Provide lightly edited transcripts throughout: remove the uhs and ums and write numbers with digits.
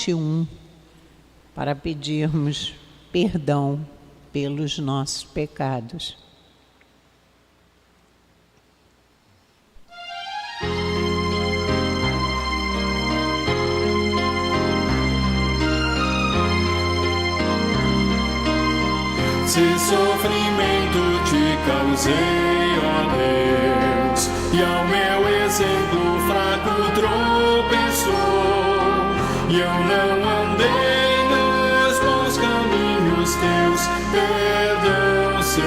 21, para pedirmos perdão pelos nossos pecados. Se sofrimento te causei, ó Deus, e ao meu exemplo fraco tropeçou, e eu não andei nos bons caminhos teus, perdão, Senhor.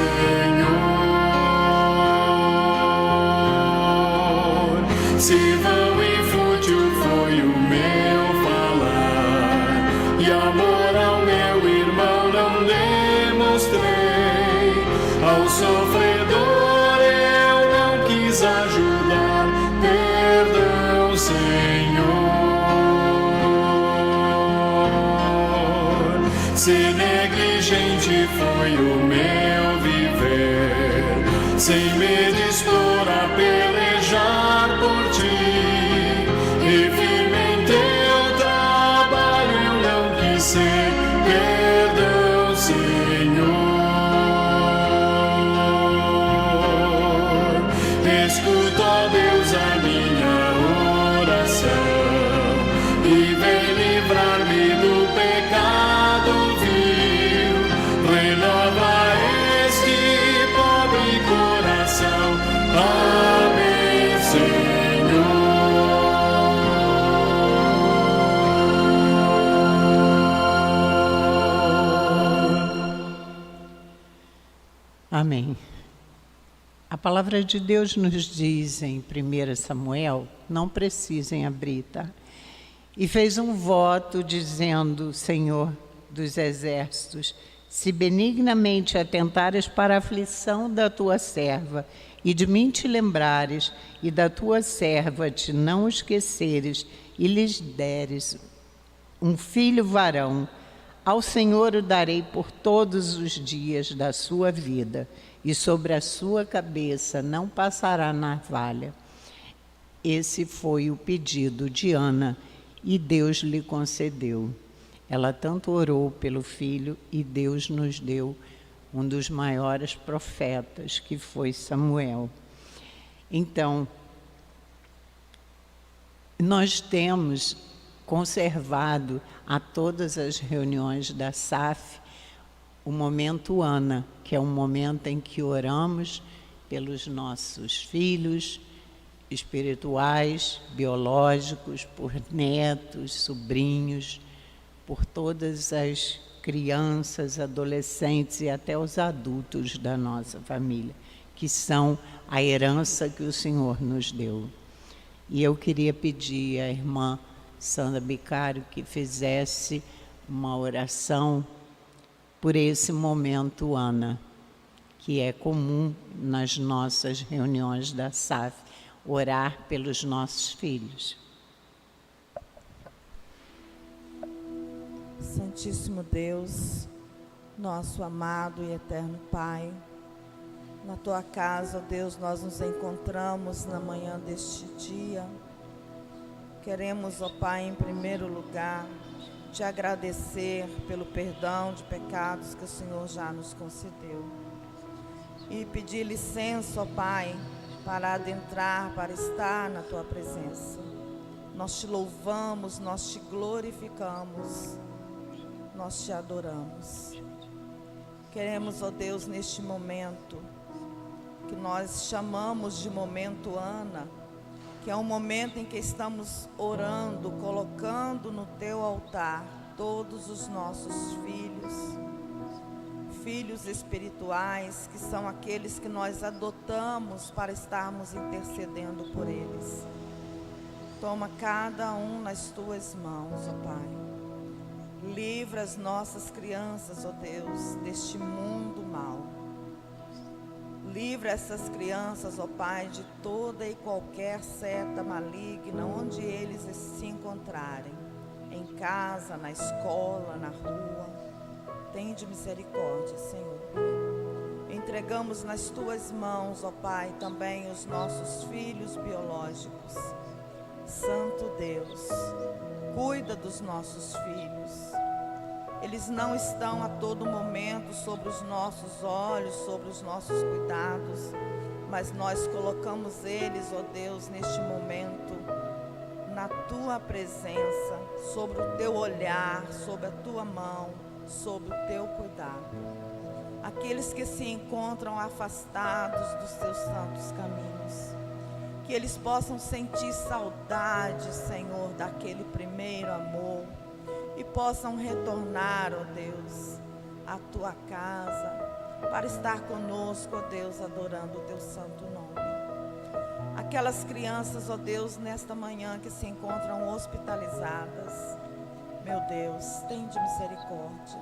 Se vão e fútil foi o meu falar, e amor ao meu irmão não demonstrei, ao sofredor eu não quis ajudar, perdão, Senhor. Se negligente foi o meu viver, sem me dispor a pelejar por ti, e firme em teu trabalho eu não quis ser, perdão, Senhor. Escuta, ó Deus, a minha oração, e vem livrar-me do pecado vil, renova este pobre coração, amém, Senhor. Amém. A palavra de Deus nos diz em 1 Samuel, não precisem abrir, tá? E fez um voto dizendo, Senhor dos exércitos, se benignamente atentares para a aflição da tua serva, e de mim te lembrares, e da tua serva te não esqueceres, e lhes deres um filho varão, ao Senhor o darei por todos os dias da sua vida, e sobre a sua cabeça não passará navalha. Esse foi o pedido de Ana, e Deus lhe concedeu. Ela tanto orou pelo filho, e Deus nos deu um dos maiores profetas, que foi Samuel. Então, nós temos conservado a todas as reuniões da SAF o momento Ana, que é um momento em que oramos pelos nossos filhos espirituais, biológicos, por netos, sobrinhos, por todas as crianças, adolescentes e até os adultos da nossa família, que são a herança que o Senhor nos deu. E eu queria pedir à irmã Sandra Bicário que fizesse uma oração por esse momento, Ana, que é comum nas nossas reuniões da SAF, orar pelos nossos filhos. Santíssimo Deus, nosso amado e eterno Pai, na Tua casa, ó Deus, nós nos encontramos na manhã deste dia. Queremos, ó Pai, em primeiro lugar, te agradecer pelo perdão de pecados que o Senhor já nos concedeu. E pedir licença, ó Pai, para adentrar, para estar na Tua presença. Nós te louvamos, nós te glorificamos, nós te adoramos. Queremos, ó Deus, neste momento, que nós chamamos de momento Ana, que é um momento em que estamos orando, colocando no Teu altar todos os nossos filhos espirituais, que são aqueles que nós adotamos para estarmos intercedendo por eles. Toma cada um nas Tuas mãos, ó Pai. Livra as nossas crianças, ó Deus, deste mundo mau. Livra essas crianças, ó Pai, de toda e qualquer seta maligna, onde eles se encontrarem, em casa, na escola, na rua. Tende misericórdia, Senhor. Entregamos nas Tuas mãos, ó Pai, também os nossos filhos biológicos. Santo Deus, cuida dos nossos filhos. Eles não estão a todo momento sobre os nossos olhos, sobre os nossos cuidados, mas nós colocamos eles, ó Deus, neste momento, na Tua presença, sobre o Teu olhar, sobre a Tua mão, sobre o Teu cuidado. Aqueles que se encontram afastados dos Teus santos caminhos, que eles possam sentir saudade, Senhor, daquele primeiro amor, e possam retornar, ó Deus, à Tua casa, para estar conosco, ó Deus, adorando o Teu santo nome. Aquelas crianças, ó Deus, nesta manhã que se encontram hospitalizadas, meu Deus, tende misericórdia.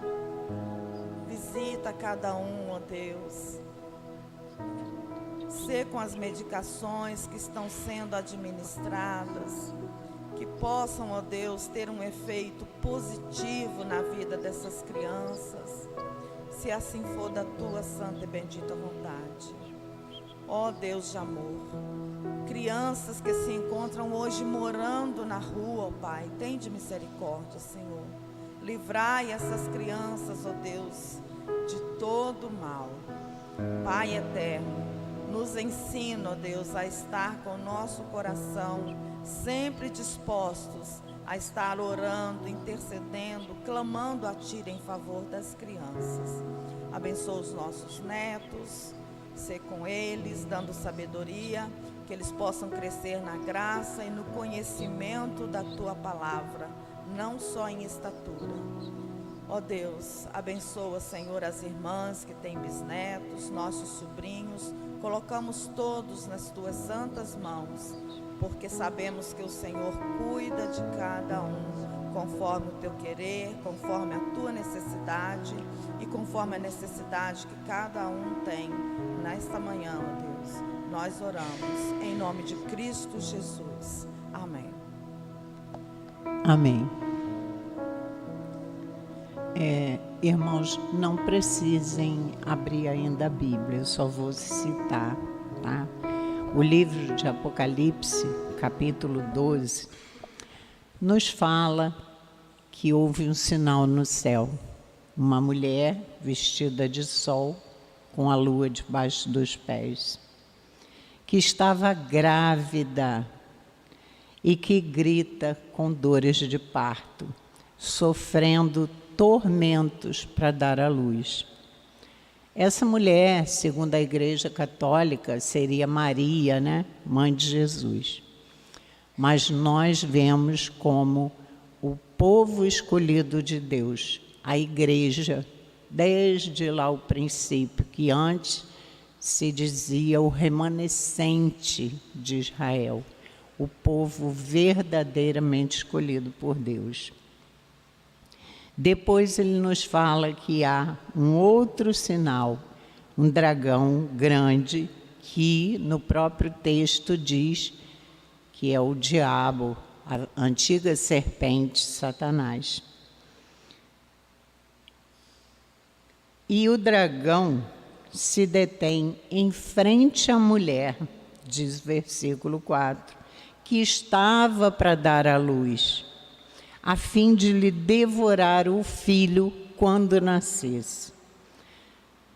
Visita cada um, ó Deus. Sê com as medicações que estão sendo administradas, que possam, ó Deus, ter um efeito positivo na vida dessas crianças, se assim for da Tua santa e bendita vontade. Ó Deus de amor, crianças que se encontram hoje morando na rua, ó Pai, tende misericórdia, Senhor. Livrai essas crianças, ó Deus, de todo mal. Pai eterno, nos ensina, ó Deus, a estar com o nosso coração sempre dispostos a estar orando, intercedendo, clamando a Ti em favor das crianças. Abençoa os nossos netos, ser com eles, dando sabedoria, que eles possam crescer na graça e no conhecimento da Tua palavra, não só em estatura. Ó Deus, abençoa, Senhor, as irmãs que têm bisnetos, nossos sobrinhos, colocamos todos nas Tuas santas mãos, porque sabemos que o Senhor cuida de cada um, conforme o Teu querer, conforme a Tua necessidade e conforme a necessidade que cada um tem. Nesta manhã, ó Deus, nós oramos em nome de Cristo Jesus. Amém. Amém. Irmãos, não precisem abrir ainda a Bíblia, eu só vou citar, tá? O livro de Apocalipse, capítulo 12, nos fala que houve um sinal no céu. Uma mulher vestida de sol, com a lua debaixo dos pés, que estava grávida e que grita com dores de parto, sofrendo tormentos para dar à luz. Essa mulher, segundo a Igreja Católica, seria Maria, né? Mãe de Jesus. Mas nós vemos como o povo escolhido de Deus, a Igreja, desde lá o princípio, que antes se dizia o remanescente de Israel, o povo verdadeiramente escolhido por Deus. Depois ele nos fala que há um outro sinal, um dragão grande, que no próprio texto diz que é o diabo, a antiga serpente, Satanás. E o dragão se detém em frente à mulher, diz o versículo 4, que estava para dar à luz, a fim de lhe devorar o filho quando nascesse.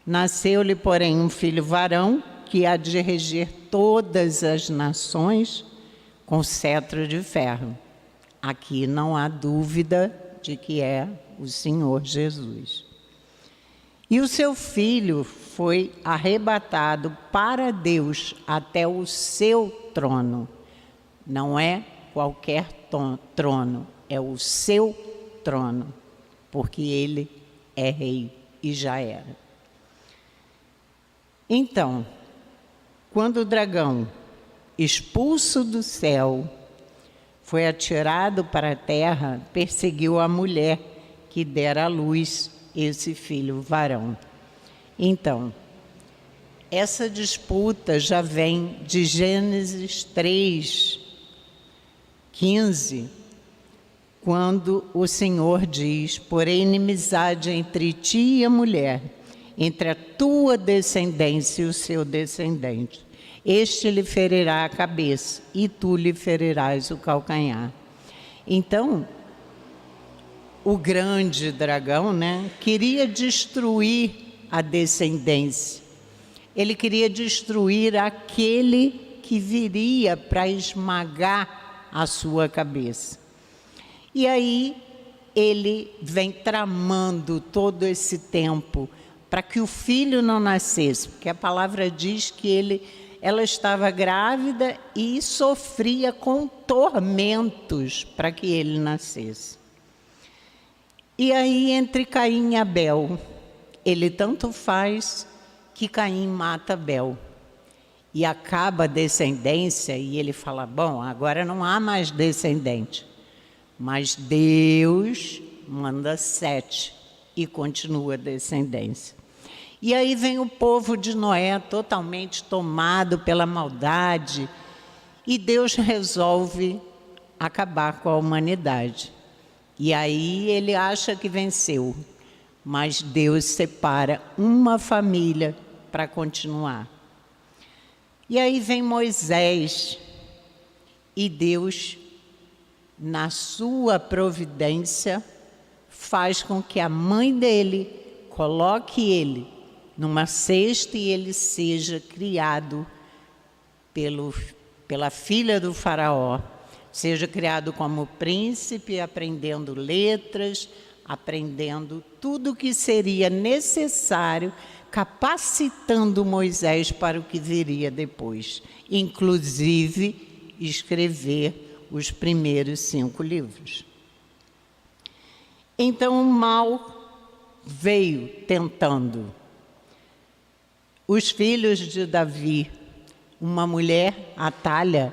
Nasceu-lhe, porém, um filho varão, que há de reger todas as nações com cetro de ferro. Aqui não há dúvida de que é o Senhor Jesus. E o seu filho foi arrebatado para Deus até o seu trono. Não é qualquer trono, é o seu trono, porque ele é rei e já era. Então, quando o dragão, expulso do céu, foi atirado para a terra, perseguiu a mulher que dera à luz esse filho varão. Então, essa disputa já vem de Gênesis 3:15, quando o Senhor diz: porém, inimizade entre ti e a mulher, entre a tua descendência e o seu descendente. Este lhe ferirá a cabeça, e tu lhe ferirás o calcanhar. Então, o grande dragão, né, queria destruir a descendência. Ele queria destruir aquele que viria para esmagar a sua cabeça. E aí ele vem tramando todo esse tempo para que o filho não nascesse, porque a palavra diz que ela estava grávida e sofria com tormentos para que ele nascesse. E aí, entre Caim e Abel, ele tanto faz que Caim mata Abel. E acaba a descendência, e ele fala, bom, agora não há mais descendente. Mas Deus manda 7 e continua a descendência. E aí vem o povo de Noé totalmente tomado pela maldade, e Deus resolve acabar com a humanidade. E aí ele acha que venceu, mas Deus separa uma família para continuar. E aí vem Moisés, e Deus, na sua providência, faz com que a mãe dele coloque ele numa cesta e ele seja criado pela filha do faraó, seja criado como príncipe, aprendendo letras, aprendendo tudo o que seria necessário, capacitando Moisés para o que viria depois, inclusive escrever os primeiros 5 livros. Então o mal veio tentando. Os filhos de Davi, uma mulher, Atalha,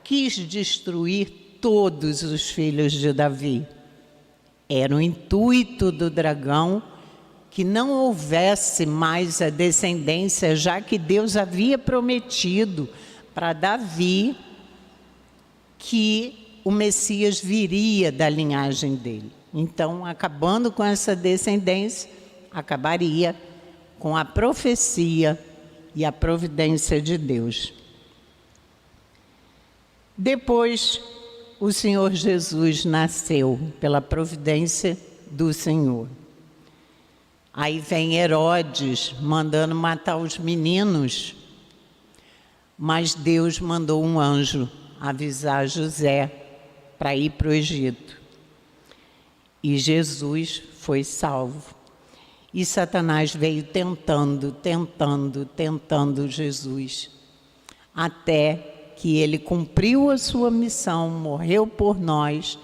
quis destruir todos os filhos de Davi. Era o intuito do dragão que não houvesse mais a descendência, já que Deus havia prometido para Davi que o Messias viria da linhagem dele. Então, acabando com essa descendência, acabaria com a profecia e a providência de Deus. Depois, o Senhor Jesus nasceu pela providência do Senhor. Aí vem Herodes mandando matar os meninos, mas Deus mandou um anjo avisar José para ir para o Egito. E Jesus foi salvo. E Satanás veio tentando Jesus, até que ele cumpriu a sua missão, morreu por nós,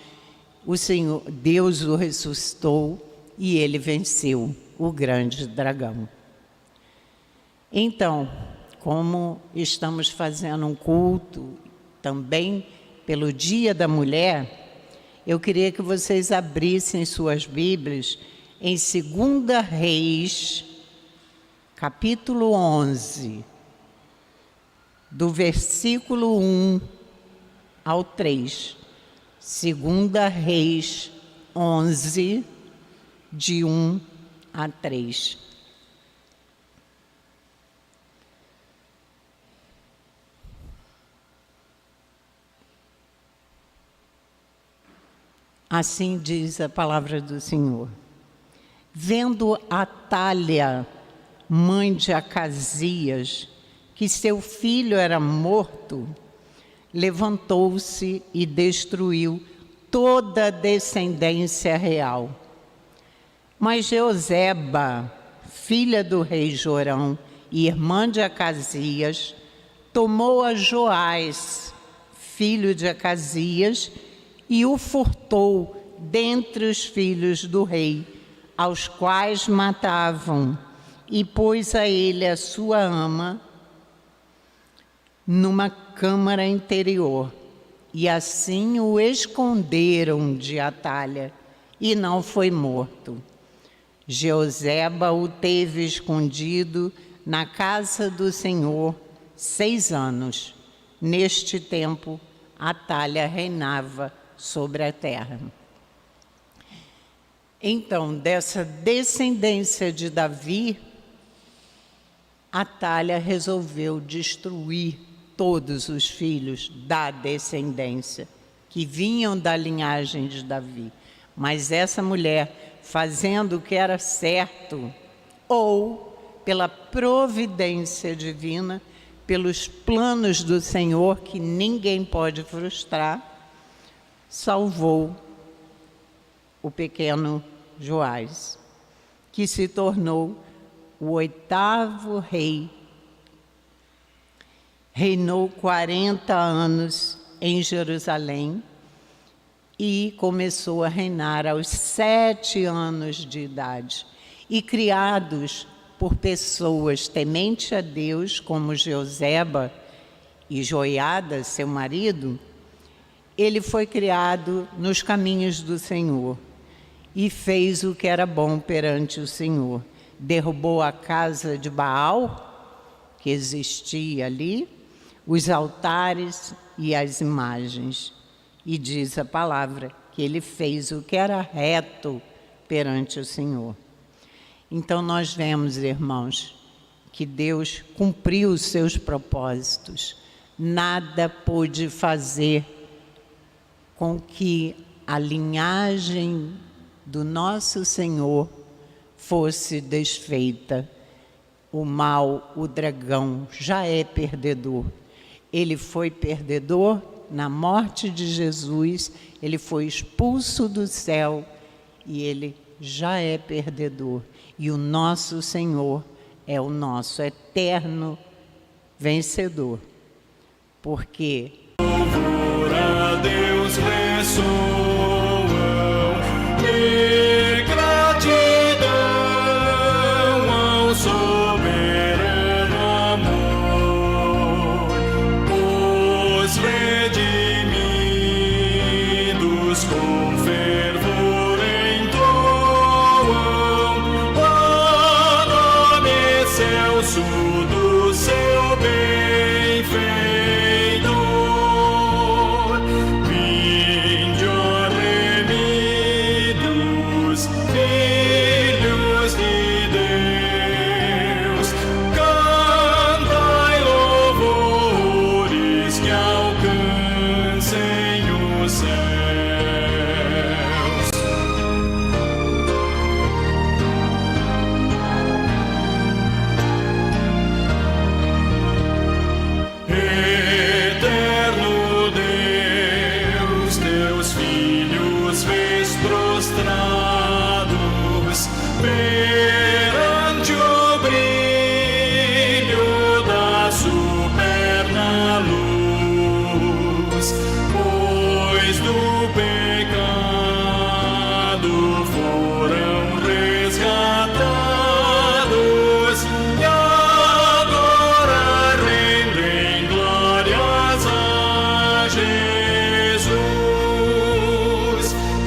o Senhor, Deus o ressuscitou e ele venceu o grande dragão. Então, como estamos fazendo um culto também pelo Dia da Mulher, eu queria que vocês abrissem suas Bíblias em 2 Reis, capítulo 11, do versículo 1 ao 3. 2 Reis 11, de 1 a 3. Assim diz a palavra do Senhor. Vendo Atalha, mãe de Acasias, que seu filho era morto, levantou-se e destruiu toda a descendência real. Mas Jeoseba, filha do rei Jorão e irmã de Acasias, tomou a Joás, filho de Acasias, e o furtou dentre os filhos do rei, aos quais matavam, e pôs a ele a sua ama numa câmara interior, e assim o esconderam de Atalha, e não foi morto. Jeoseba o teve escondido na casa do Senhor 6 anos. Neste tempo, Atalha reinava sobre a terra. Então, dessa descendência de Davi, Atalha resolveu destruir todos os filhos da descendência que vinham da linhagem de Davi. Mas essa mulher, fazendo o que era certo, ou pela providência divina, pelos planos do Senhor que ninguém pode frustrar, salvou o pequeno Joás, que se tornou o 8º rei. Reinou 40 anos em Jerusalém e começou a reinar aos 7 anos de idade. E criados por pessoas tementes a Deus, como Joseba e Joiada, seu marido, ele foi criado nos caminhos do Senhor e fez o que era bom perante o Senhor. Derrubou a casa de Baal, que existia ali, os altares e as imagens. E diz a palavra que ele fez o que era reto perante o Senhor. Então nós vemos, irmãos, que Deus cumpriu os seus propósitos. Nada pôde fazer com que a linhagem do nosso Senhor fosse desfeita. O mal, o dragão, já é perdedor. Ele foi perdedor na morte de Jesus, ele foi expulso do céu e ele já é perdedor. E o nosso Senhor é o nosso eterno vencedor. Porque Louvor a Deus ressoam de gratidão ao soberano amor, os redimidos com fervor entoam o nome excelso do seu benfeitor. Vinde, ó remidos, filhos de Deus, cantai louvores que alcancem os céus. Eterno Deus, teus filhos vês prostrados perante o brilho da superna luz, pois do pecado foram resgatados e agora rendem glórias a Jesus.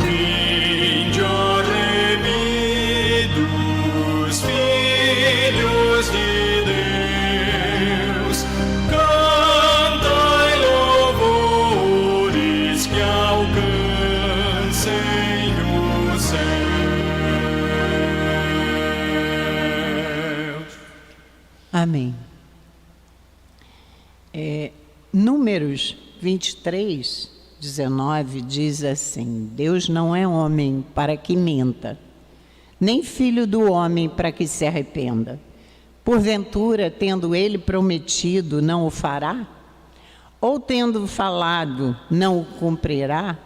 Vinde, ó remidos, filhos de Deus, cantai louvores que alcancem os céus. Amém. Números 23, 19 diz assim: Deus não é homem para que minta, nem filho do homem para que se arrependa. Porventura, tendo ele prometido, não o fará? Ou tendo falado, não o cumprirá?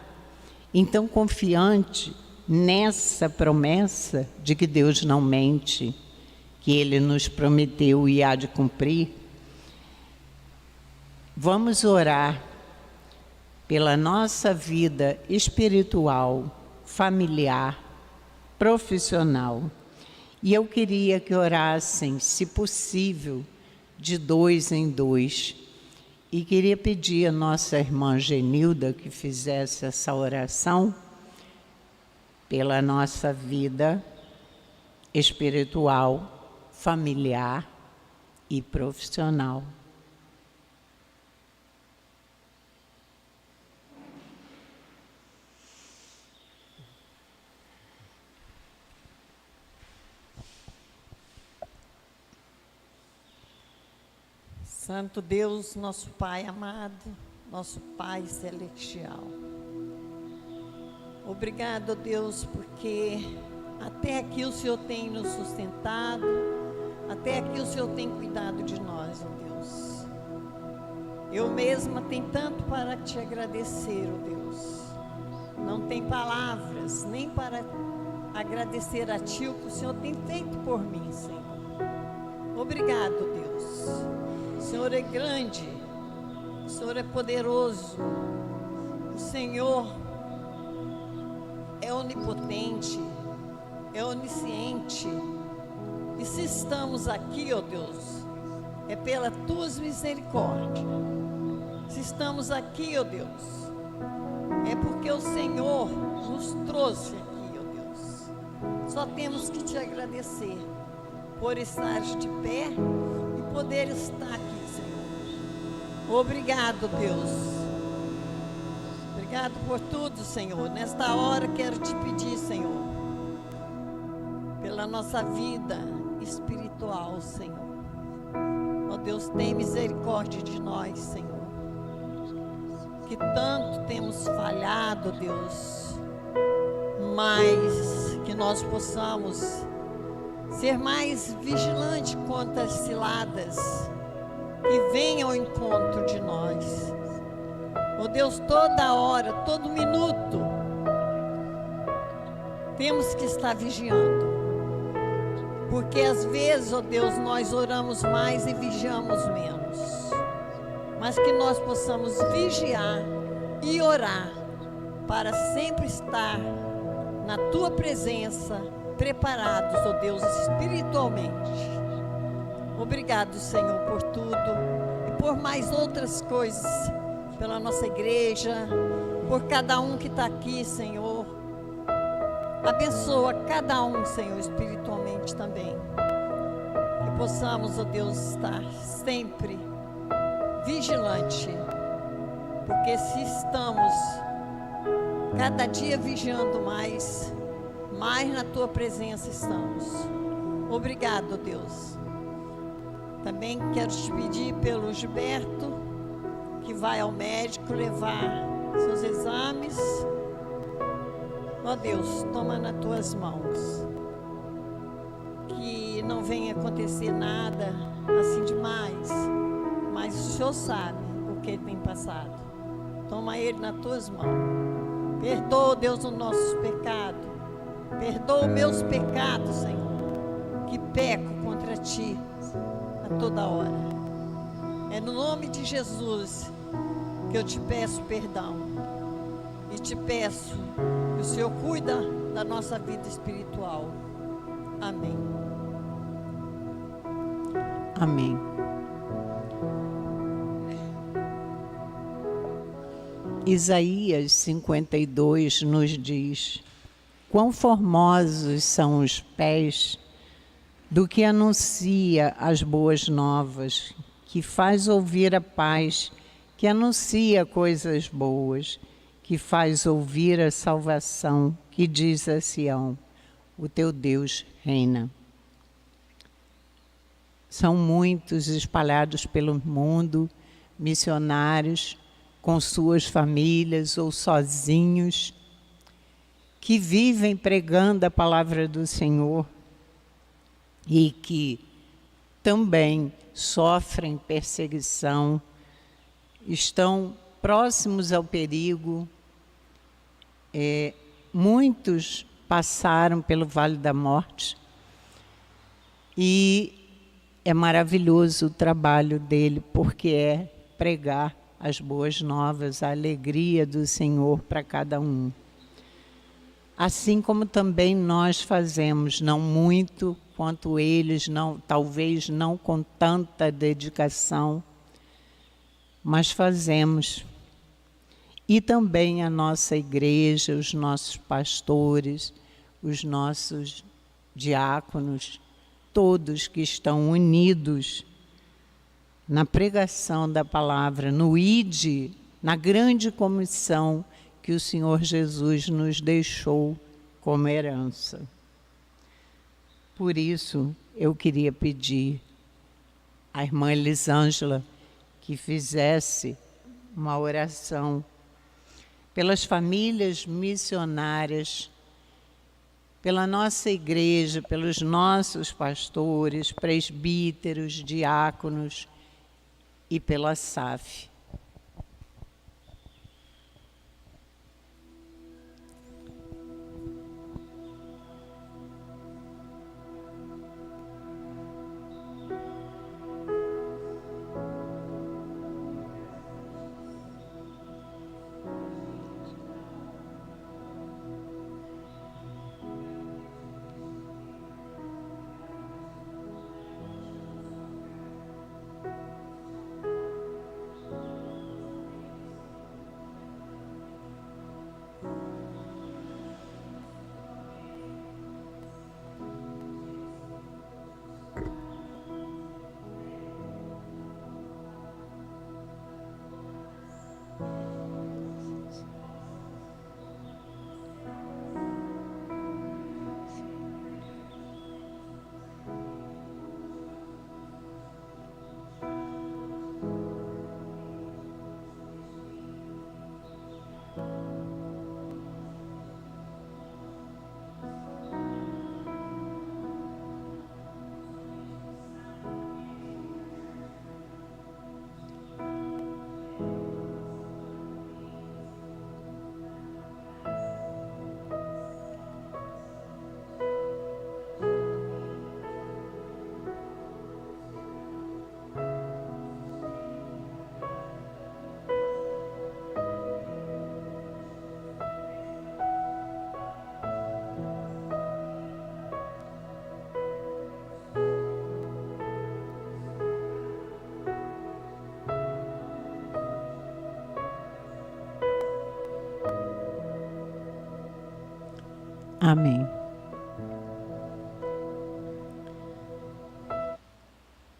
Então, confiante nessa promessa de que Deus não mente, que ele nos prometeu e há de cumprir, vamos orar pela nossa vida espiritual, familiar, profissional. E eu queria que orassem, se possível, de 2 em 2. E queria pedir a nossa irmã Genilda que fizesse essa oração pela nossa vida espiritual, familiar e profissional. Santo Deus, nosso Pai amado, nosso Pai celestial. Obrigado, Deus, porque até aqui o Senhor tem nos sustentado, até aqui o Senhor tem cuidado de nós, ó Deus. Eu mesma tenho tanto para te agradecer, ó Deus. Não tem palavras nem para agradecer a Ti o que o Senhor tem feito por mim, Senhor. Obrigado, Deus. O Senhor é grande, o Senhor é poderoso, o Senhor é onipotente, é onisciente. E se estamos aqui, ó Deus, é pela Tuas misericórdias. Se estamos aqui, ó Deus, é porque o Senhor nos trouxe aqui, ó Deus. Só temos que Te agradecer por estar de pé e poder estar aqui, Senhor. Obrigado, Deus. Obrigado por tudo, Senhor. Nesta hora quero Te pedir, Senhor, pela nossa vida espiritual, Senhor. Ó Deus, tem misericórdia de nós, Senhor. Que tanto temos falhado, Deus, mas que nós possamos ser mais vigilantes contra as ciladas que venham ao encontro de nós. Ó Deus, toda hora, todo minuto, temos que estar vigiando. Porque às vezes, ó Deus, nós oramos mais e vigiamos menos. Mas que nós possamos vigiar e orar para sempre estar na Tua presença, preparados, ó Deus, espiritualmente. Obrigado, Senhor, por tudo e por mais outras coisas, pela nossa igreja, por cada um que está aqui, Senhor. Abençoa cada um, Senhor, espiritualmente também. Que possamos, ó Deus, estar sempre vigilante, porque se estamos cada dia vigiando mais na Tua presença estamos. Obrigado, Deus. Também quero Te pedir pelo Gilberto, que vai ao médico levar seus exames. Ó Deus, toma nas Tuas mãos, que não venha acontecer nada assim demais, mas o Senhor sabe o que ele tem passado. Toma ele nas Tuas mãos. Perdoa, Deus, os nossos pecados. Perdoa os meus pecados, Senhor, que peco contra Ti a toda hora. É no nome de Jesus que eu Te peço perdão. E Te peço que o Senhor cuida da nossa vida espiritual. Amém. Amém. Isaías 52 nos diz: quão formosos são os pés do que anuncia as boas novas, que faz ouvir a paz, que anuncia coisas boas, que faz ouvir a salvação, que diz a Sião: o teu Deus reina. São muitos espalhados pelo mundo, missionários, com suas famílias ou sozinhos, que vivem pregando a palavra do Senhor e que também sofrem perseguição, estão próximos ao perigo. Muitos passaram pelo Vale da Morte e é maravilhoso o trabalho dele, porque é pregar as boas novas, a alegria do Senhor para cada um. Assim como também nós fazemos, não muito quanto eles, talvez não com tanta dedicação, mas fazemos. E também a nossa igreja, os nossos pastores, os nossos diáconos, todos que estão unidos na pregação da palavra, no ID, na grande comissão que o Senhor Jesus nos deixou como herança. Por isso, eu queria pedir à irmã Elisângela que fizesse uma oração pelas famílias missionárias, pela nossa igreja, pelos nossos pastores, presbíteros, diáconos e pela SAF. Amém.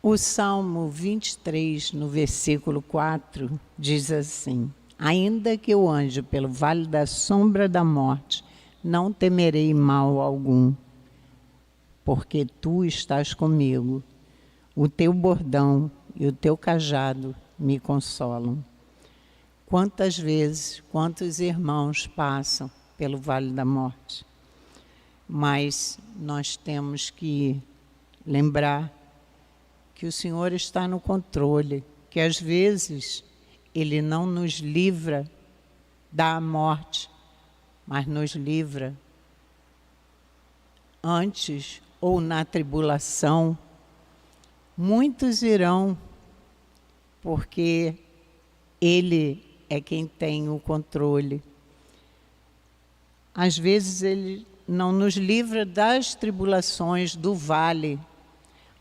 O Salmo 23, no versículo 4, diz assim: ainda que eu ande pelo vale da sombra da morte, não temerei mal algum, porque tu estás comigo. O teu bordão e o teu cajado me consolam. Quantas vezes, quantos irmãos passam pelo vale da morte? Mas nós temos que lembrar que o Senhor está no controle, que às vezes Ele não nos livra da morte, mas nos livra antes ou na tribulação. Muitos irão, porque Ele é quem tem o controle. Às vezes Ele não nos livra das tribulações do vale,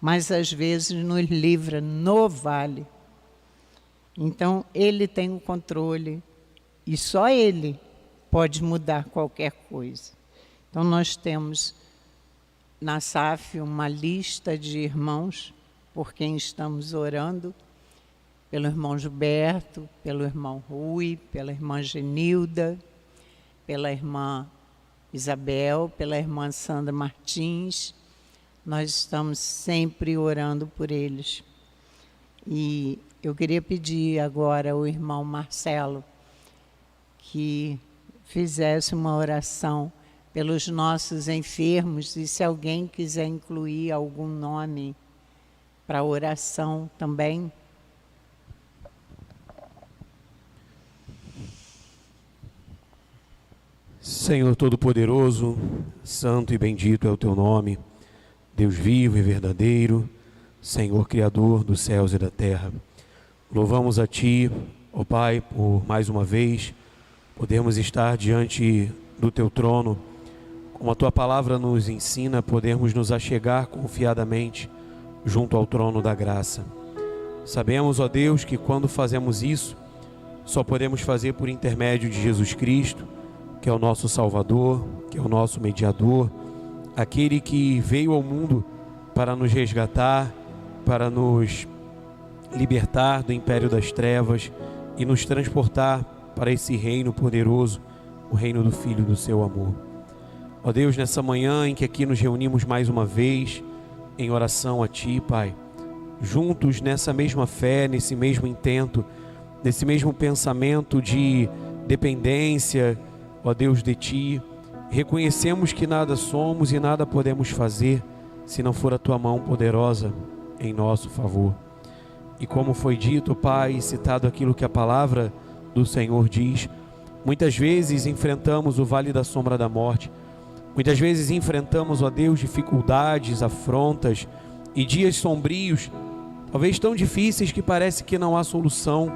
mas às vezes nos livra no vale. Então, Ele tem o controle e só Ele pode mudar qualquer coisa. Então, nós temos na SAF uma lista de irmãos por quem estamos orando, pelo irmão Gilberto, pelo irmão Rui, pela irmã Genilda, pela irmã Isabel, pela irmã Sandra Martins. Nós estamos sempre orando por eles. E eu queria pedir agora ao irmão Marcelo que fizesse uma oração pelos nossos enfermos, e se alguém quiser incluir algum nome para a oração também. Senhor Todo-Poderoso, santo e bendito é o teu nome, Deus vivo e verdadeiro, Senhor Criador dos céus e da terra. Louvamos a Ti, ó Pai, por mais uma vez podermos estar diante do Teu trono. Como a Tua palavra nos ensina, podermos nos achegar confiadamente junto ao trono da graça. Sabemos, ó Deus, que quando fazemos isso, só podemos fazer por intermédio de Jesus Cristo, que é o nosso Salvador, que é o nosso mediador, aquele que veio ao mundo para nos resgatar, para nos libertar do império das trevas e nos transportar para esse reino poderoso, o reino do Filho do seu amor. Ó Deus, nessa manhã em que aqui nos reunimos mais uma vez em oração a Ti, Pai, juntos nessa mesma fé, nesse mesmo intento, nesse mesmo pensamento de dependência, ó Deus, de Ti. Reconhecemos que nada somos e nada podemos fazer se não for a Tua mão poderosa em nosso favor. E como foi dito, Pai, citado aquilo que a palavra do Senhor diz, muitas vezes enfrentamos o vale da sombra da morte, muitas vezes enfrentamos, ó Deus, dificuldades, afrontas e dias sombrios, talvez tão difíceis que parece que não há solução,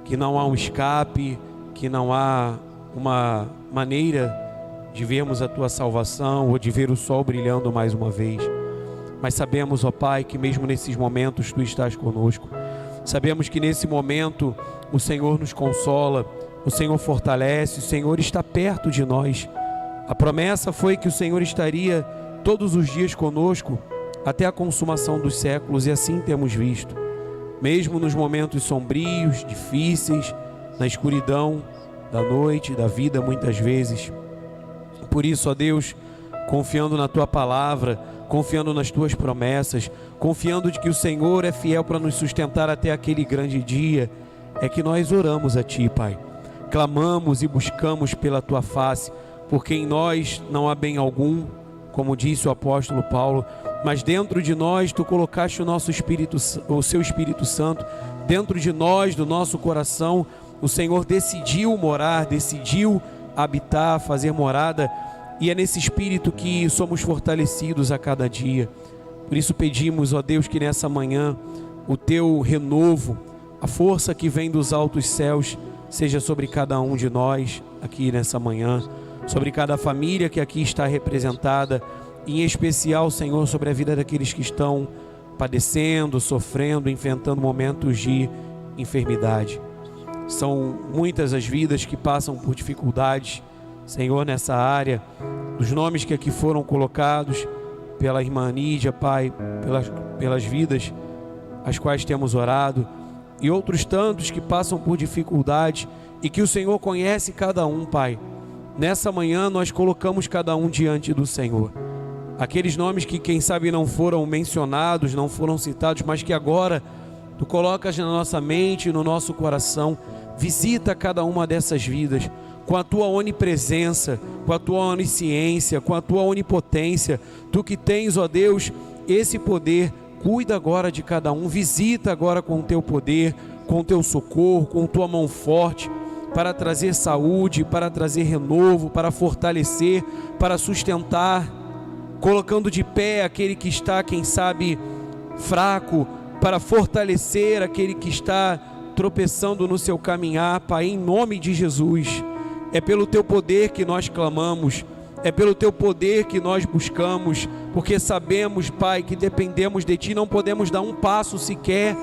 que não há um escape, que não há uma maneira de vermos a Tua salvação ou de ver o sol brilhando mais uma vez. Mas sabemos, ó Pai, que mesmo nesses momentos Tu estás conosco. Sabemos que nesse momento o Senhor nos consola, o Senhor fortalece, o Senhor está perto de nós. A promessa foi que o Senhor estaria todos os dias conosco até a consumação dos séculos, e assim temos visto. Mesmo nos momentos sombrios, difíceis, na escuridão da noite, da vida muitas vezes. Por isso, ó Deus, confiando na Tua palavra, confiando nas Tuas promessas, confiando de que o Senhor é fiel para nos sustentar até aquele grande dia, é que nós oramos a Ti, Pai. Clamamos e buscamos pela Tua face, porque em nós não há bem algum, como disse o apóstolo Paulo, mas dentro de nós Tu colocaste o Seu Espírito Santo, dentro de nós, do nosso coração, o Senhor decidiu morar, decidiu habitar, fazer morada, e é nesse Espírito que somos fortalecidos a cada dia. Por isso pedimos, ó Deus, que nessa manhã o Teu renovo, a força que vem dos altos céus, seja sobre cada um de nós aqui nessa manhã, sobre cada família que aqui está representada, e em especial, Senhor, sobre a vida daqueles que estão padecendo, sofrendo, enfrentando momentos de enfermidade. São muitas as vidas que passam por dificuldades, Senhor, nessa área, dos nomes que aqui foram colocados pela irmã Nídia, Pai, pelas vidas as quais temos orado, e outros tantos que passam por dificuldades e que o Senhor conhece cada um, Pai. Nessa manhã nós colocamos cada um diante do Senhor. Aqueles nomes que quem sabe não foram mencionados, não foram citados, mas que agora Tu colocas na nossa mente, no nosso coração. Visita cada uma dessas vidas com a Tua onipresença, com a Tua onisciência, com a Tua onipotência. Tu que tens, ó Deus, esse poder, cuida agora de cada um, visita agora com o Teu poder, com o Teu socorro, com Tua mão forte, para trazer saúde, para trazer renovo, para fortalecer, para sustentar, colocando de pé aquele que está, quem sabe, fraco, para fortalecer aquele que está tropeçando no seu caminhar, Pai, em nome de Jesus. É pelo Teu poder que nós clamamos, é pelo Teu poder que nós buscamos, porque sabemos, Pai, que dependemos de Ti, não podemos dar um passo sequer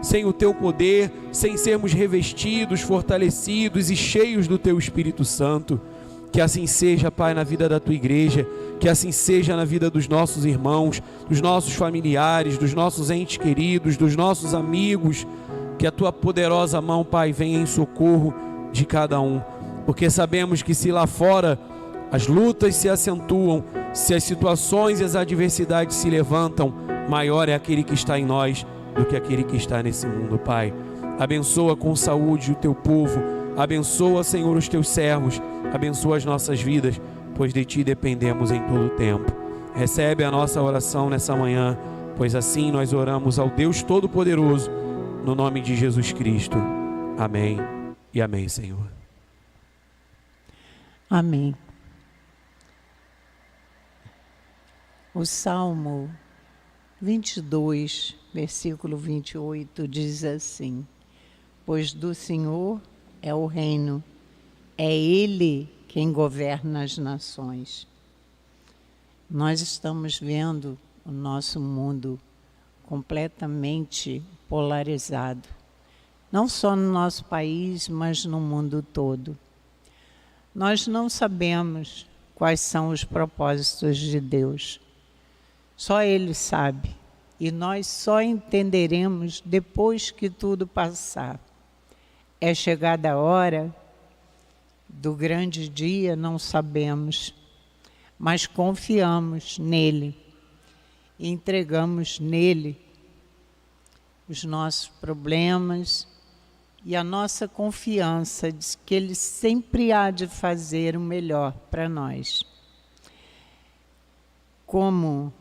sem o Teu poder, sem sermos revestidos, fortalecidos e cheios do Teu Espírito Santo. Que assim seja, Pai, na vida da Tua igreja, que assim seja na vida dos nossos irmãos, dos nossos familiares, dos nossos entes queridos, dos nossos amigos. Que a Tua poderosa mão, Pai, venha em socorro de cada um, porque sabemos que se lá fora as lutas se acentuam, se as situações e as adversidades se levantam, maior é aquele que está em nós do que aquele que está nesse mundo, Pai. Abençoa com saúde o Teu povo, abençoa, Senhor, os Teus servos, abençoa as nossas vidas, pois de Ti dependemos em todo o tempo. Recebe a nossa oração nessa manhã, pois assim nós oramos ao Deus Todo-Poderoso, no nome de Jesus Cristo. Amém e amém, Senhor. Amém. O Salmo 22, versículo 28 diz assim: pois do Senhor é o reino, é Ele quem governa as nações. Nós estamos vendo o nosso mundo completamente polarizado, não só no nosso país, mas no mundo todo. Nós não sabemos quais são os propósitos de Deus. Só Ele sabe, e nós só entenderemos depois que tudo passar. É chegada a hora do grande dia, não sabemos, mas confiamos nele, entregamos nele os nossos problemas e a nossa confiança de que Ele sempre há de fazer o melhor para nós. Como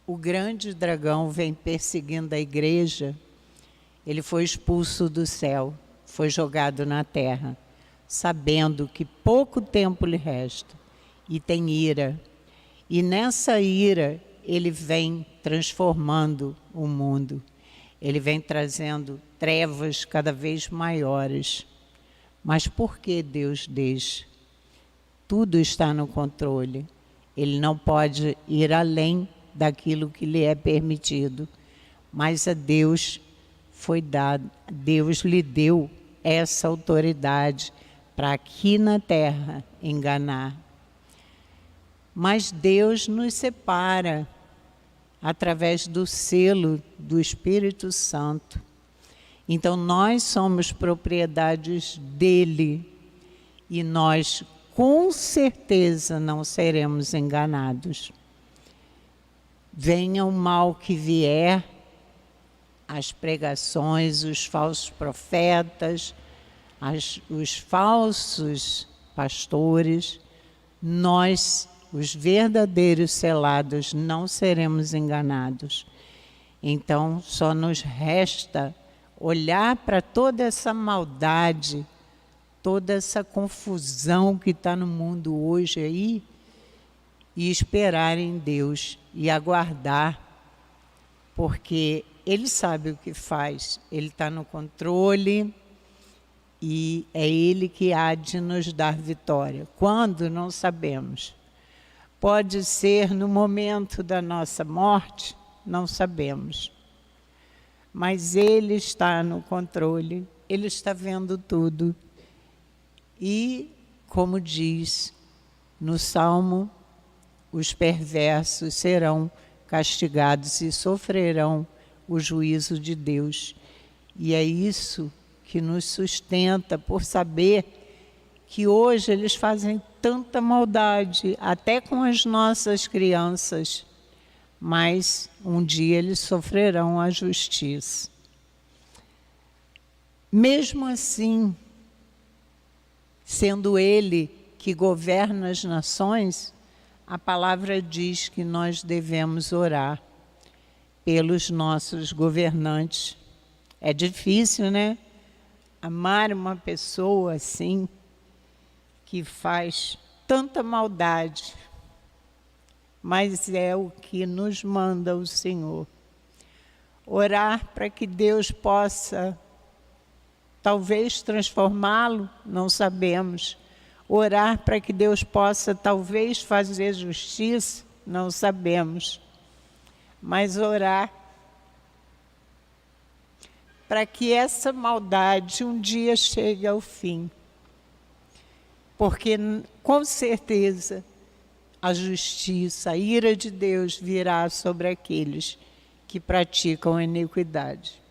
o grande dragão vem perseguindo a igreja, ele foi expulso do céu, foi jogado na terra, sabendo que pouco tempo lhe resta, e tem ira. E nessa ira, ele vem transformando o mundo. Ele vem trazendo trevas cada vez maiores. Mas por que Deus deixa? Tudo está no controle. Ele não pode ir além daquilo que lhe é permitido. Mas a Deus foi dado, Deus lhe deu essa autoridade para aqui na terra enganar. Mas Deus nos separa através do selo do Espírito Santo. Então nós somos propriedades dele e nós com certeza não seremos enganados. Venha o mal que vier, as pregações, os falsos profetas, os falsos pastores, nós, os verdadeiros selados, não seremos enganados. Então, só nos resta olhar para toda essa maldade, toda essa confusão que está no mundo hoje aí, e esperar em Deus e aguardar, porque Ele sabe o que faz, Ele está no controle e é Ele que há de nos dar vitória. Quando? Não sabemos. Pode ser no momento da nossa morte, não sabemos. Mas Ele está no controle, Ele está vendo tudo. E, como diz no Salmo, os perversos serão castigados e sofrerão o juízo de Deus. E é isso que nos sustenta por saber que hoje eles fazem tanta maldade, até com as nossas crianças, mas um dia eles sofrerão a justiça. Mesmo assim, sendo Ele que governa as nações, a palavra diz que nós devemos orar pelos nossos governantes. É difícil, né? Amar uma pessoa assim, que faz tanta maldade, mas é o que nos manda o Senhor. Orar para que Deus possa, talvez, transformá-lo, não sabemos. Orar para que Deus possa, talvez, fazer justiça, não sabemos. Mas orar para que essa maldade um dia chegue ao fim. Porque, com certeza, a justiça, a ira de Deus virá sobre aqueles que praticam a iniquidade.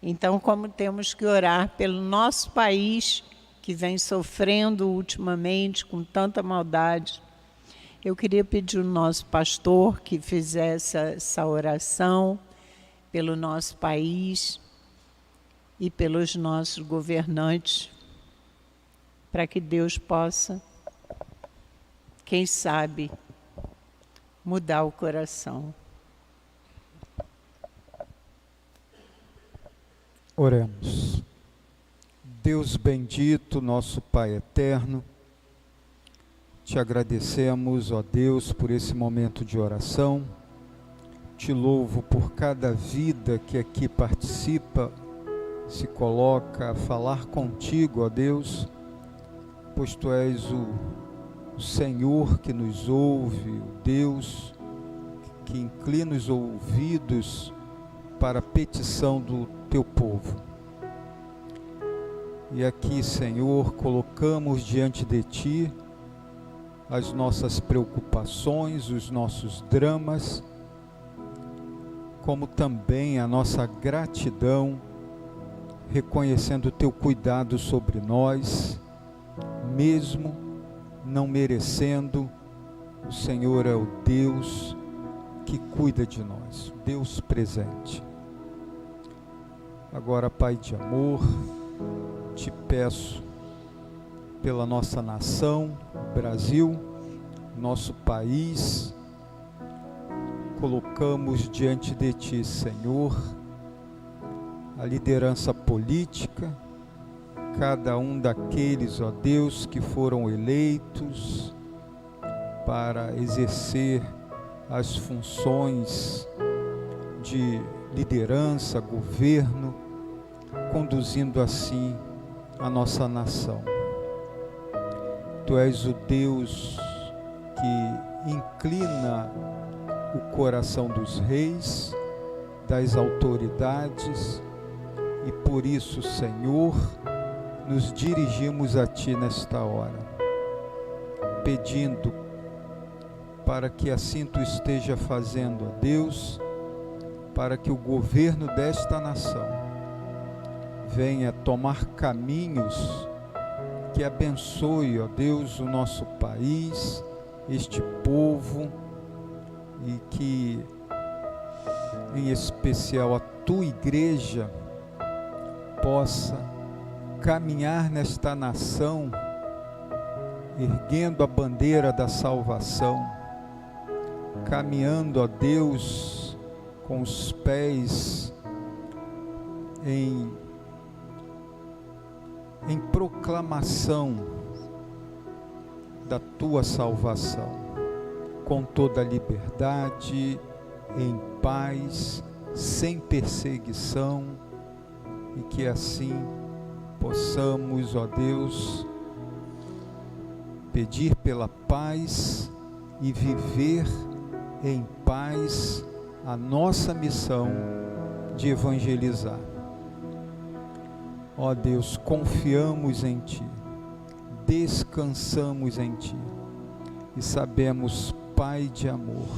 Então, como temos que orar pelo nosso país, que vem sofrendo ultimamente com tanta maldade, eu queria pedir ao nosso pastor que fizesse essa oração pelo nosso país e pelos nossos governantes, para que Deus possa, quem sabe, mudar o coração. Oremos. Deus bendito, nosso Pai eterno, te agradecemos, ó Deus, por esse momento de oração. Te louvo por cada vida que aqui participa, se coloca a falar contigo, ó Deus, pois Tu és o Senhor que nos ouve, o Deus que inclina os ouvidos para a petição do Teu povo. E aqui, Senhor, colocamos diante de Ti as nossas preocupações, os nossos dramas, como também a nossa gratidão, reconhecendo o Teu cuidado sobre nós, mesmo não merecendo. O Senhor é o Deus que cuida de nós, Deus presente. Agora, Pai de amor, te peço pela nossa nação, Brasil, nosso país, colocamos diante de Ti, Senhor, a liderança política, cada um daqueles, ó Deus, que foram eleitos para exercer as funções de liderança, governo, conduzindo assim a nossa nação. Tu és o Deus que inclina o coração dos reis, das autoridades, e por isso, Senhor, nos dirigimos a Ti nesta hora, pedindo para que assim Tu esteja fazendo, ó Deus, para que o governo desta nação venha tomar caminhos que abençoe, ó Deus, o nosso país, este povo, e que, em especial, a Tua igreja possa caminhar nesta nação, erguendo a bandeira da salvação, caminhando, ó Deus, com os pés em proclamação da Tua salvação, com toda a liberdade, em paz, sem perseguição, e que assim possamos, ó Deus, pedir pela paz e viver em paz a nossa missão de evangelizar. Ó Deus, confiamos em Ti, descansamos em Ti e sabemos, Pai de amor,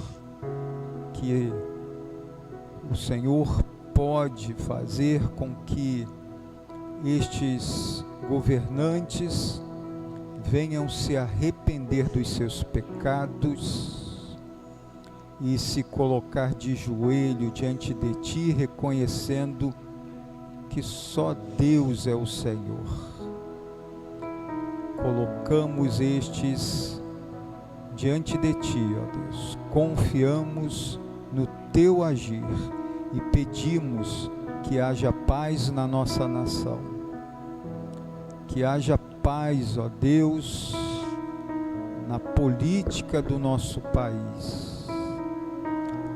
que o Senhor pode fazer com que estes governantes venham se arrepender dos seus pecados e se colocar de joelho diante de Ti, reconhecendo que só Deus é o Senhor. Colocamos estes diante de Ti, ó Deus, confiamos no Teu agir e pedimos que haja paz na nossa nação, que haja paz, ó Deus, na política do nosso país.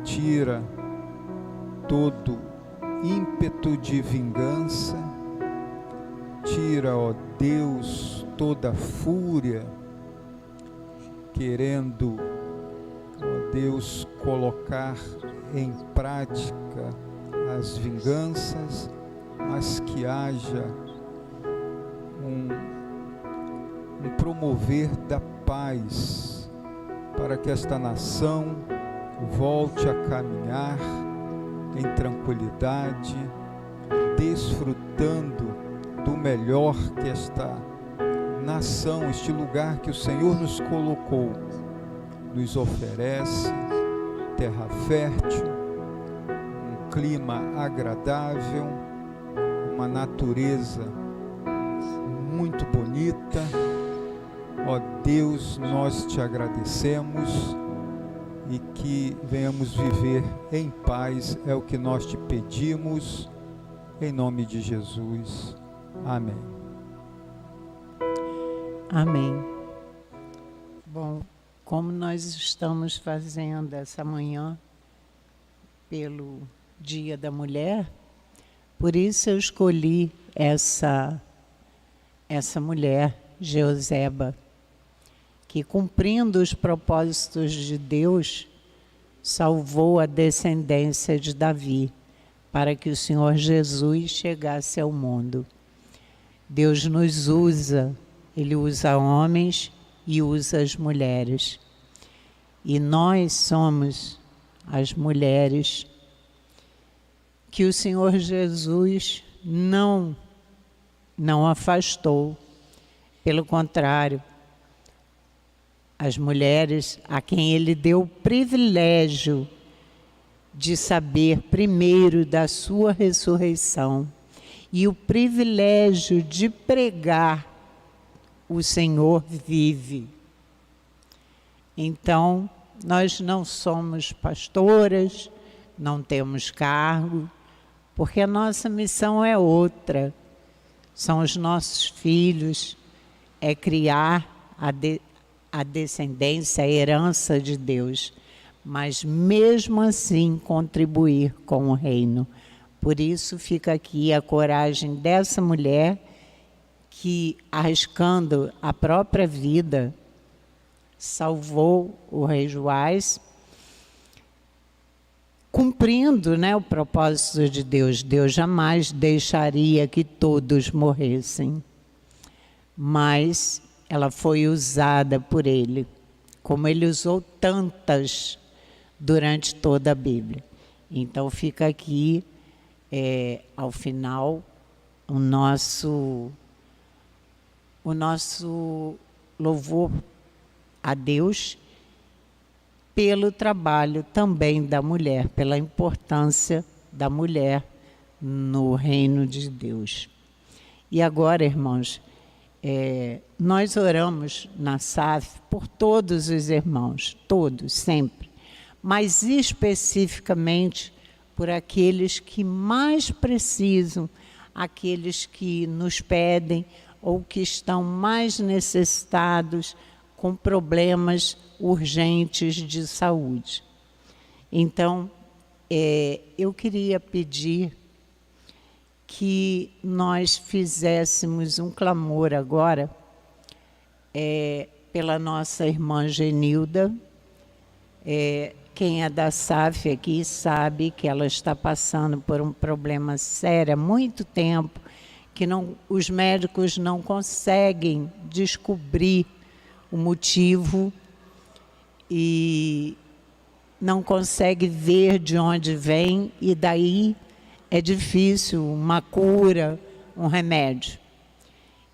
Tira todo ímpeto de vingança, tira, ó Deus, toda fúria, querendo, ó Deus, colocar em prática as vinganças, mas que haja um promover da paz, para que esta nação volte a caminhar em tranquilidade, desfrutando do melhor que esta nação, este lugar que o Senhor nos colocou, nos oferece: terra fértil, um clima agradável, uma natureza muito bonita. Ó Deus, nós Te agradecemos, e que venhamos viver em paz, é o que nós Te pedimos, em nome de Jesus. Amém. Amém. Bom, como nós estamos fazendo essa manhã pelo Dia da Mulher, por isso eu escolhi essa mulher, Jeoseba, que, cumprindo os propósitos de Deus, salvou a descendência de Davi, para que o Senhor Jesus chegasse ao mundo. Deus nos usa, Ele usa homens e usa as mulheres. E nós somos as mulheres que o Senhor Jesus não afastou. Pelo contrário, as mulheres a quem Ele deu o privilégio de saber primeiro da sua ressurreição, e o privilégio de pregar o Senhor vive. Então, nós não somos pastoras, não temos cargo, porque a nossa missão é outra. São os nossos filhos, é criar a descendência, a herança de Deus, mas mesmo assim contribuir com o reino. Por isso fica aqui a coragem dessa mulher que, arriscando a própria vida, salvou o rei Joás, cumprindo, né, o propósito de Deus. Deus jamais deixaria que todos morressem, mas ela foi usada por ele, como ele usou tantas durante toda a Bíblia. Então fica aqui, ao final, o nosso louvor a Deus pelo trabalho também da mulher, pela importância da mulher no reino de Deus. E agora, irmãos, nós oramos na SAF por todos os irmãos, todos, sempre, mas especificamente por aqueles que mais precisam, aqueles que nos pedem ou que estão mais necessitados, com problemas urgentes de saúde. Então, eu queria pedir que nós fizéssemos um clamor agora pela nossa irmã Genilda. Quem é da SAF aqui sabe que ela está passando por um problema sério há muito tempo, que os médicos não conseguem descobrir o motivo e não consegue ver de onde vem, e daí é difícil uma cura, um remédio.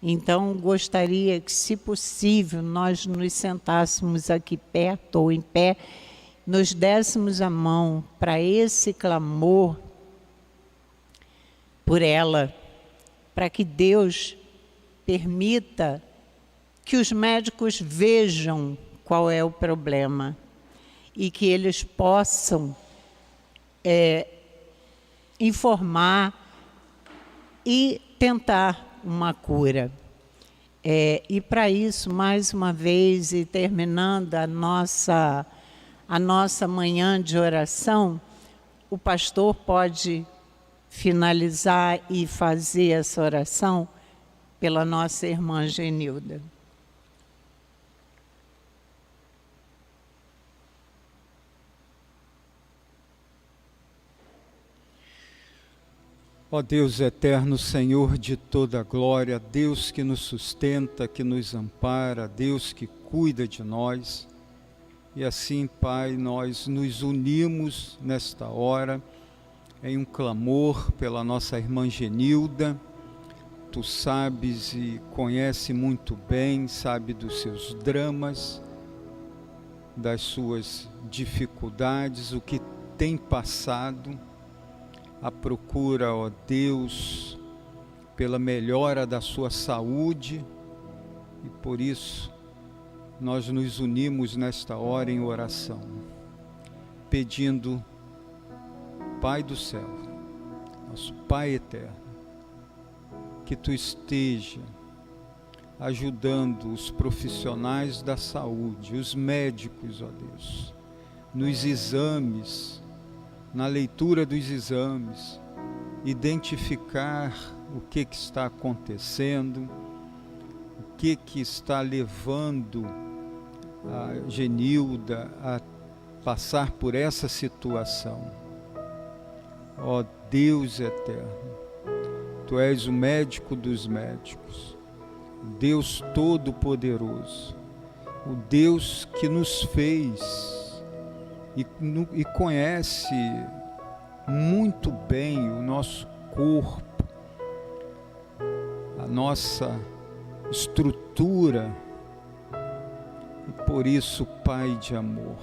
Então, gostaria que, se possível, nós nos sentássemos aqui perto ou em pé, nos dessemos a mão para esse clamor por ela, para que Deus permita que os médicos vejam qual é o problema e que eles possam informar e tentar uma cura. E para isso, mais uma vez, e terminando a nossa manhã de oração, o pastor pode finalizar e fazer essa oração pela nossa irmã Genilda. Ó Deus eterno, Senhor de toda a glória, Deus que nos sustenta, que nos ampara, Deus que cuida de nós. E assim, Pai, nós nos unimos nesta hora em um clamor pela nossa irmã Genilda. Tu sabes e conhece muito bem, sabe dos seus dramas, das suas dificuldades, o que tem passado. A procura, ó Deus, pela melhora da sua saúde, e por isso nós nos unimos nesta hora em oração, pedindo, Pai do céu, nosso Pai eterno, que Tu esteja ajudando os profissionais da saúde, os médicos, ó Deus, nos exames, na leitura dos exames, identificar o que está acontecendo, o que está levando a Genilda a passar por essa situação. Ó Deus eterno, Tu és o médico dos médicos, o Deus todo-poderoso, o Deus que nos fez e conhece muito bem o nosso corpo, a nossa estrutura, e por isso, Pai de amor,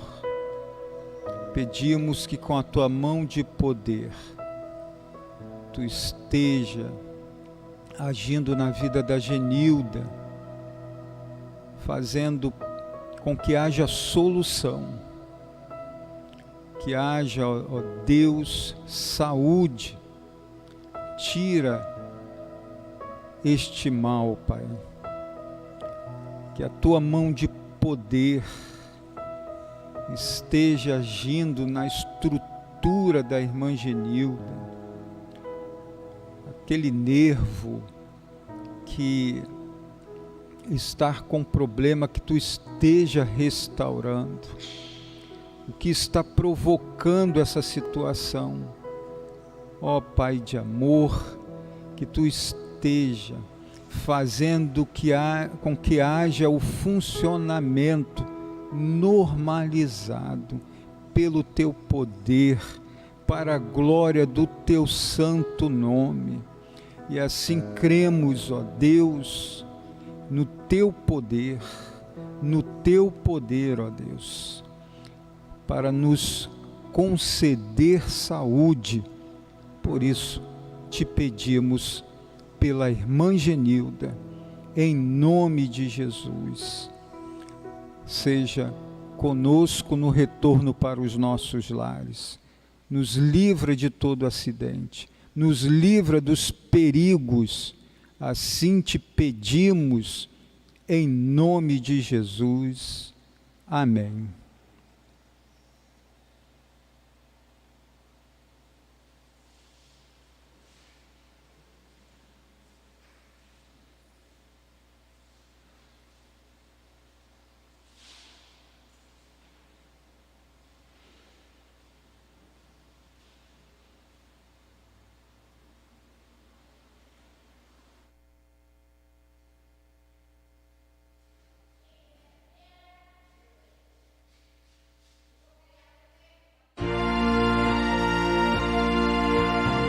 pedimos que com a Tua mão de poder, Tu esteja agindo na vida da Genilda, fazendo com que haja solução, que haja, ó Deus, saúde. Tira este mal, Pai. Que a tua mão de poder esteja agindo na estrutura da irmã Genilda, aquele nervo que está com problema, que tu esteja restaurando, o que está provocando essa situação, ó Pai de amor, que tu esteja fazendo com que haja o funcionamento normalizado pelo teu poder, para a glória do teu santo nome. E assim cremos, ó Deus, no teu poder, ó Deus, para nos conceder saúde. Por isso te pedimos pela irmã Genilda, em nome de Jesus. Seja conosco no retorno para os nossos lares. Nos livra de todo acidente, nos livra dos perigos. Assim te pedimos, em nome de Jesus. Amém.